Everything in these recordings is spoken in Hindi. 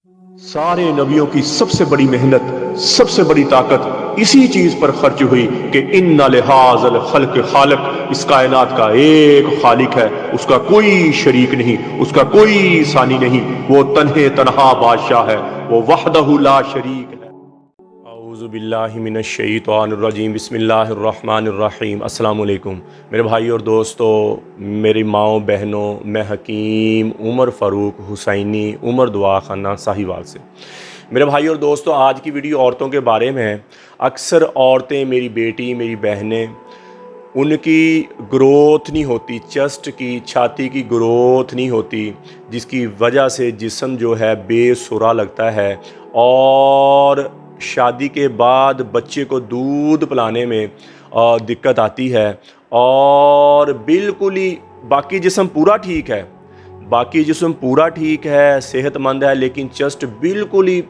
सारे नबियों की सबसे बड़ी मेहनत, सबसे बड़ी ताकत इसी चीज पर खर्च हुई कि इन्ना लिहाज़ल खल्क खालिक, इस कायनात का एक खालिक है, उसका कोई शरीक नहीं, उसका कोई सानी नहीं, वो तन्हे तन्हा बादशाह है, वो वहदहु ला शरीक है। औज़ु बिल्लाहि मिनश शैतानिर रजीम, बिस्मिल्लाहिर्रहमानिर्रहीम। अस्सलाम वालेकुम मेरे भाई और दोस्तों, मेरी माओ बहनों, मैं हकीम उमर फ़ारूक हुसैनी उमर दुआ खाना साहिवाल से। मेरे भाई और दोस्तों, आज की वीडियो औरतों के बारे में है। अक्सर औरतें, मेरी बेटी, मेरी बहनें, उनकी ग्रोथ नहीं होती, चेस्ट की, छाती की ग्रोथ नहीं होती, जिसकी वजह से जिस्म जो है बेसुरा लगता है और शादी के बाद बच्चे को दूध पिलाने में दिक्कत आती है। और बिल्कुल ही बाकी जिस्म पूरा ठीक है, बाकी जिस्म पूरा ठीक है, सेहतमंद है, लेकिन चेस्ट बिल्कुल ही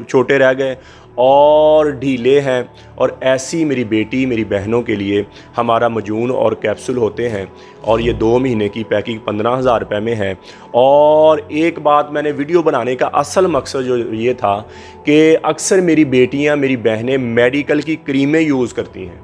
छोटे रह गए और ढीले हैं। और ऐसी मेरी बेटी, मेरी बहनों के लिए हमारा मजून और कैप्सूल होते हैं, और ये 2 महीने की पैकिंग 15,000 रुपये में है। और एक बात, मैंने वीडियो बनाने का असल मकसद जो ये था कि अक्सर मेरी बेटियां, मेरी बहनें मेडिकल की क्रीमें यूज़ करती हैं।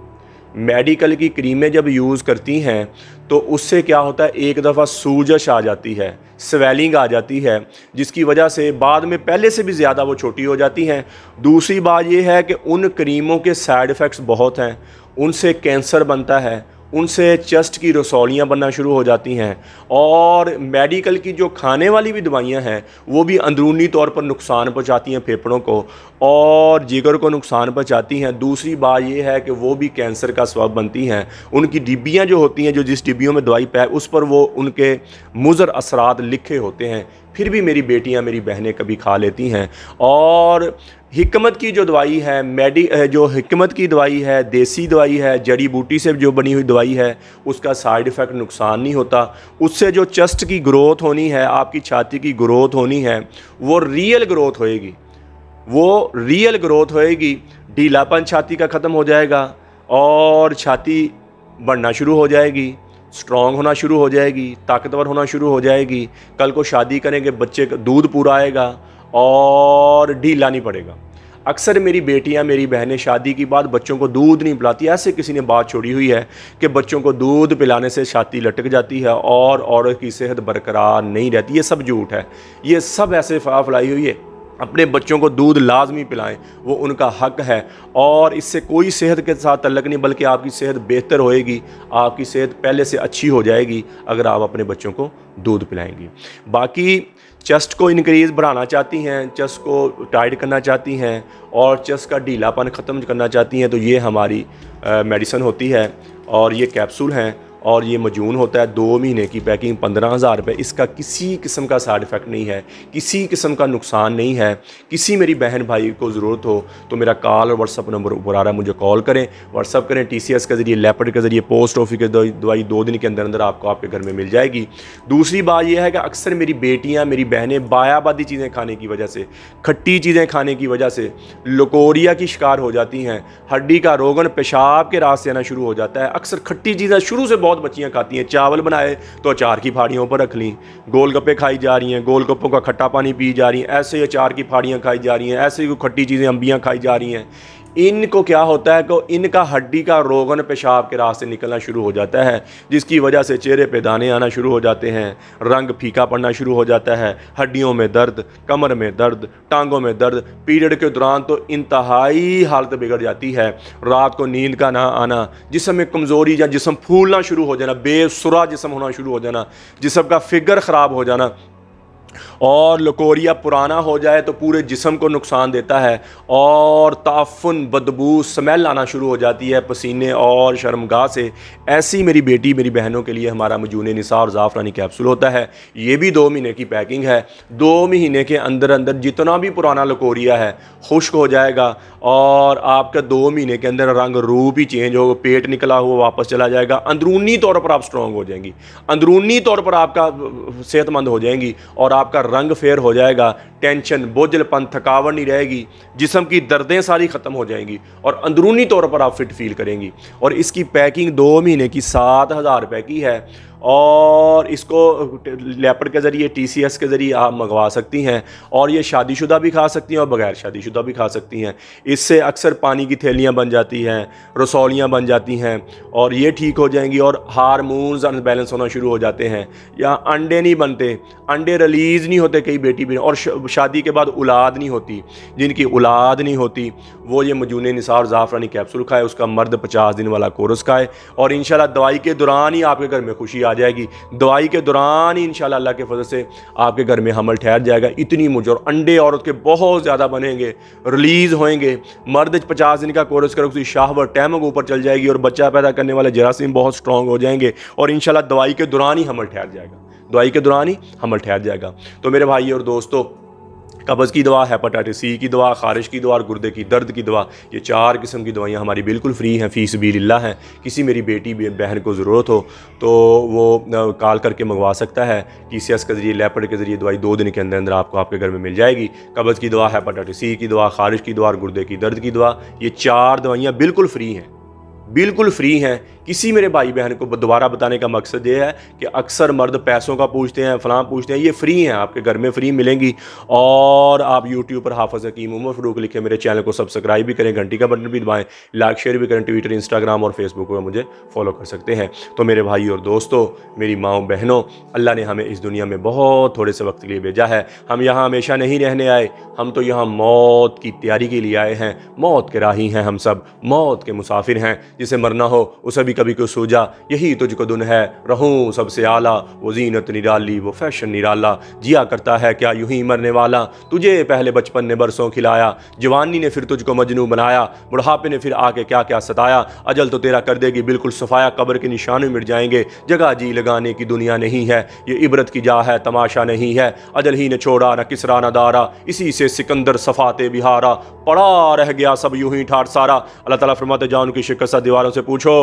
मेडिकल की क्रीमें जब यूज़ करती हैं तो उससे क्या होता है, एक दफ़ा सूजश आ जाती है, स्वेलिंग आ जाती है, जिसकी वजह से बाद में पहले से भी ज़्यादा वो छोटी हो जाती हैं। दूसरी बात ये है कि उन क्रीमों के साइड इफ़ेक्ट्स बहुत हैं, उनसे कैंसर बनता है, उनसे चेस्ट की रसौलियाँ बनना शुरू हो जाती हैं। और मेडिकल की जो खाने वाली भी दवाइयाँ हैं वो भी अंदरूनी तौर पर नुकसान पहुँचाती हैं फेफड़ों को और जिगर को नुकसान पहुँचाती हैं। दूसरी बात ये है कि वो भी कैंसर का सबब बनती हैं। उनकी डिब्बियाँ जो होती हैं, जो जिस डिब्बियों में दवाई पैक, उस पर वो उनके मुज़र असरात लिखे होते हैं, फिर भी मेरी बेटियां, मेरी बहनें कभी खा लेती हैं। और हिकमत की जो दवाई है, जो हिकमत की दवाई है, देसी दवाई है, जड़ी बूटी से जो बनी हुई दवाई है, उसका साइड इफ़ेक्ट नुकसान नहीं होता। उससे जो चेस्ट की ग्रोथ होनी है, आपकी छाती की ग्रोथ होनी है, वो रियल ग्रोथ होएगी, वो रियल ग्रोथ होएगी। ढीलापन छाती का ख़त्म हो जाएगा और छाती बढ़ना शुरू हो जाएगी, स्ट्रॉन्ग होना शुरू हो जाएगी, ताकतवर होना शुरू हो जाएगी। कल को शादी करेंगे, बच्चे का दूध पूरा आएगा और ढीला नहीं पड़ेगा। अक्सर मेरी बेटियां, मेरी बहनें शादी की बाद बच्चों को दूध नहीं पिलाती। ऐसे किसी ने बात छोड़ी हुई है कि बच्चों को दूध पिलाने से छाती लटक जाती है और औरत की सेहत बरकरार नहीं रहती। ये सब झूठ है, ये सब ऐसे अफवाह फैलाई हुई है। अपने बच्चों को दूध लाजमी पिलाएं, वो उनका हक है। और इससे कोई सेहत के साथ तल्लक नहीं, बल्कि आपकी सेहत बेहतर होएगी, आपकी सेहत पहले से अच्छी हो जाएगी अगर आप अपने बच्चों को दूध पिलाएंगी। बाकी चेस्ट को इंक्रीज़ बढ़ाना चाहती हैं, चेस्ट को टाइट करना चाहती हैं और चेस्ट का ढीलापन ख़त्म करना चाहती हैं, तो ये हमारी मेडिसिन होती है और ये कैप्सूल हैं और ये मजून होता है। 2 महीने की पैकिंग 15,000 रुपये। इसका किसी किस्म का साइड इफ़ेक्ट नहीं है, किसी किस्म का नुकसान नहीं है। किसी मेरी बहन भाई को ज़रूरत हो तो मेरा कॉल और व्हाट्सअप नंबर ऊपर आ रहा है, मुझे कॉल करें, व्हाट्सअप करें। TCS के ज़रिए, लेपर्ड के ज़रिए, पोस्ट ऑफिस के दवाई 2 दिन के अंदर अंदर आपको आपके घर में मिल जाएगी। दूसरी बात यह है कि अक्सर मेरी बेटियाँ, मेरी बहनें बायाबादी चीज़ें खाने की वजह से, खट्टी चीज़ें खाने की वजह से लकोरिया की शिकार हो जाती हैं। हड्डी का रोगन पेशाब के रास्ते आना शुरू हो जाता है। अक्सर खट्टी चीज़ें शुरू से बहुत बच्चियां खाती हैं। चावल बनाए तो अचार की फाड़ियों पर रख ली, गोलगप्पे खाई जा रही हैं, गोलगप्पों का खट्टा पानी पी जा रही हैं, ऐसे ही अचार की फाड़ियाँ खाई जा रही हैं, ऐसे ही खट्टी चीज़ें अम्बियाँ खाई जा रही हैं। इनको क्या होता है कि इनका हड्डी का रोगन पेशाब के रास्ते निकलना शुरू हो जाता है, जिसकी वजह से चेहरे पे दाने आना शुरू हो जाते हैं, रंग फीका पड़ना शुरू हो जाता है, हड्डियों में दर्द, कमर में दर्द, टांगों में दर्द। पीरियड के दौरान तो इंतहाई हालत बिगड़ जाती है, रात को नींद का ना आना, जिस्म में कमज़ोरी या जिस्म फूलना शुरू हो जाना, बेसुरा जिस्म होना शुरू हो जाना, जिस्म का फिगर ख़राब हो जाना। और लकोरिया पुराना हो जाए तो पूरे जिस्म को नुकसान देता है और ताफुन, बदबू, स्मेल आना शुरू हो जाती है पसीने और शर्मगाह से। ऐसी मेरी बेटी, मेरी बहनों के लिए हमारा मजून निसा और ज़ाफ़रानी कैप्सूल होता है। ये भी 2 महीने की पैकिंग है। 2 महीने के अंदर अंदर जितना भी पुराना लकोरिया है खुश्क हो जाएगा और आपका 2 महीने के अंदर रंग रूप ही चेंज होगा, पेट निकला हुआ वापस चला जाएगा। अंदरूनी तौर पर आप स्ट्रॉन्ग हो जाएंगी, अंदरूनी तौर पर आपका सेहतमंद हो जाएंगी और आपका रंग फेर हो जाएगा। टेंशन, बोझलपन, थकावट नहीं रहेगी, जिस्म की दर्दें सारी ख़त्म हो जाएंगी और अंदरूनी तौर पर आप फिट फील करेंगी। और इसकी पैकिंग 2 महीने की 7,000 रुपये की है और इसको लेपर्ड के ज़रिए, TCS के ज़रिए आप मंगवा सकती हैं। और ये शादीशुदा भी खा सकती हैं और बग़ैर शादीशुदा भी खा सकती हैं। इससे अक्सर पानी की थैलियाँ बन जाती हैं, रसौलियाँ बन जाती हैं और ये ठीक हो जाएंगी। और हार्मोन्स अनबैलेंस होना शुरू हो जाते हैं, या अंडे नहीं बनते, अंडे रिलीज़ नहीं होते कई बेटी भी, और शादी के बाद औलाद नहीं होती। जिनकी औलाद नहीं होती वो ये मजूने निसार ज़ाफ़रानी कैप्सूल खाए, उसका मर्द 50 दिन वाला कोर्स खाए, और इंशाल्लाह दवाई के दौरान ही आपके घर में खुशी आ जाएगी। दवाई के दौरान ही इंशाल्लाह अल्लाह के फजल से आपके घर में हमल ठहर जाएगा। इतनी मुझे, और अंडे औरत के बहुत ज़्यादा बनेंगे, रिलीज़ होएंगे। मर्द 50 दिन का कोर्स करो, उसकी शाहवत टैमक ऊपर चल जाएगी और बच्चा पैदा करने वाले जरासीम बहुत स्ट्रॉन्ग हो जाएंगे, और इंशाल्लाह दवाई के दौरान ही हमल ठहर जाएगा, दवाई के दौरान ही हमल ठहर जाएगा। तो मेरे भाई और दोस्तों, कब्ज़ की दवा, हेपेटाइटिस C की दवा, खारिश की दवा और गुर्दे की दर्द की दवा, ये 4 किस्म की दवाइयाँ हमारी बिल्कुल फ्री हैं, फ़ी सबीलिल्लाह हैं। किसी मेरी बेटी बहन को ज़रूरत हो तो वो कॉल करके मंगवा सकता है। TCS के ज़रिए, लेपर्ड के ज़रिए दवाई 2 दिन के अंदर अंदर आपको आपके घर में मिल जाएगी। कब्ज़ की दवा, हेपेटाइटिस C की दवा, खारिश की दवा और गुर्दे की दर्द की दवा, ये 4 दवाइयाँ बिल्कुल फ्री हैं, बिल्कुल फ्री हैं। किसी मेरे भाई बहन को दोबारा बताने का मकसद ये है कि अक्सर मर्द पैसों का पूछते हैं, फलां पूछते हैं, ये फ्री हैं, आपके घर में फ्री मिलेंगी। और आप यूट्यूब पर हाफ़िज़ हकीम उमर फ़ारूक लिखे, मेरे चैनल को सब्सक्राइब भी करें, घंटी का बटन भी दबाएं, लाइक शेयर भी करें, ट्विटर, इंस्टाग्राम और फेसबुक पर मुझे फॉलो कर सकते हैं। तो मेरे भाई और दोस्तों, मेरी माँओं बहनों, अल्लाह ने हमें इस दुनिया में बहुत थोड़े से वक्त के लिए भेजा है। हम यहाँ हमेशा नहीं रहने आए, हम तो यहाँ मौत की तैयारी के लिए आए हैं। मौत के राही हैं हम सब, मौत के मुसाफिर हैं। जिसे मरना हो उसे भी कभी को सूझा, यही तुझको दुन है, रहूं सबसे आला, वो जीनत निराली, वो फैशन निराला, जिया करता है क्या यूं ही मरने वाला, तुझे पहले बचपन ने बरसों खिलाया, जवानी ने फिर तुझको मजनू बनाया, बुढ़ापे ने फिर आके क्या क्या सताया, अजल तो तेरा कर देगी बिल्कुल सफाया, कब्र के निशाने मिट जाएंगे, जगह जी लगाने की दुनिया नहीं है, ये इबरत की जा है, तमाशा नहीं है, अजल ही ने छोड़ा न किसरा न दारा, इसी से सिकंदर सफाते बिहारा, पड़ा रह गया सब यूं ही ठाट सारा। अल्लाह ताला फरमाते जाओ उनकी शिकस्त दीवारों से पूछो,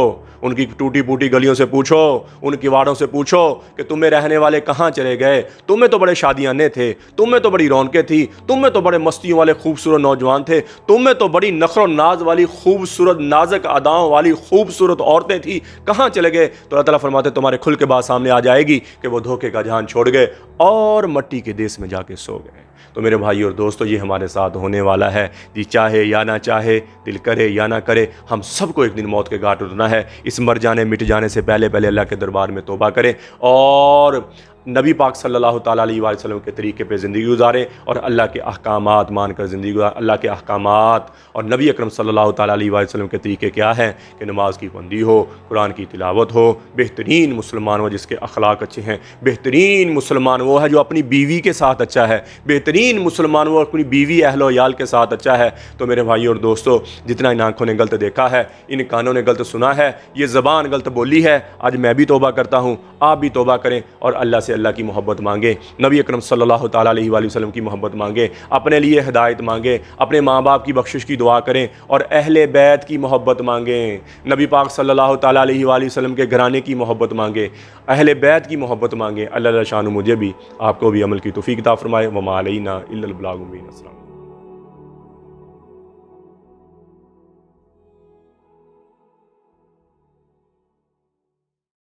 उनकी टूटी फूटी गलियों से पूछो, उनकी वाड़ों से पूछो कि तुम्हें रहने वाले कहाँ चले गए। तुम्हें तो बड़े शादियाने थे, तुम्हें तो बड़ी रौनकें थी, तुम्हें तो बड़े मस्तियों वाले खूबसूरत नौजवान थे, तुम्हें तो बड़ी नखरो नाज वाली खूबसूरत नाजक अदाओं वाली खूबसूरत औरतें थी, कहाँ चले गए। तो अल्लाह ताला फरमाते तुम्हारे खुल के बात सामने आ जाएगी कि वो धोखे का जहान छोड़ गए और मट्टी के देश में जाके सो गए। तो मेरे भाई और दोस्तों, ये हमारे साथ होने वाला है, जी चाहे या ना चाहे, दिल करे या ना करे, हम सबको एक दिन मौत के घाट उतरना है। इस मर जाने मिट जाने से पहले पहले अल्लाह के दरबार में तौबा करें और नबी पाक सल्लल्लाहु ताला अलैहि वसल्लम के तरीके पे ज़िंदगी गुजारें और अल्लाह के अहकामात मान कर ज़िंदगी गुजारें। अल्लाह के अहकामात और नबी अकरम सल्लल्लाहु ताला अलैहि वसल्लम के तरीके क्या हैं कि नमाज की बंदी हो, कुरान की तिलावत हो, बेहतरीन मुसलमान हो जिसके अखलाक अच्छे हैं, बेहतरीन मुसलमान वो है जो अपनी बीवी के साथ अच्छा है, बेहतरीन मुसलमान वो अपनी बीवी अहलो याल के साथ अच्छा है। तो मेरे भाई और दोस्तों, जितना इन आँखों ने गलत देखा है, इन कानों ने गलत सुना है, ये ज़बान गलत बोली है, आज मैं भी तौबा करता हूँ, आप भी तौबा करें और अल्लाह से अल्लाह की मोहब्बत मांगे, नबी अकरम सल्लल्लाहु ताला अलैहि वसल्लम की मोहब्बत मांगे, अपने लिए हिदायत मांगे, अपने माँ बाप की बख्शिश की दुआ करें और अहले बैत की मोहब्बत मांगें, नबी पाक सल्लल्लाहु ताला अलैहि वसल्लम के घराने की मोहब्बत मांगे, अहले बैत की मोहब्बत मांगे। अल्लाह शान मुझे भी आपको भी अमल की तौफीक अता फरमाए। वमा अलैना इल्लल बलाग मुबीन। अस्सलाम।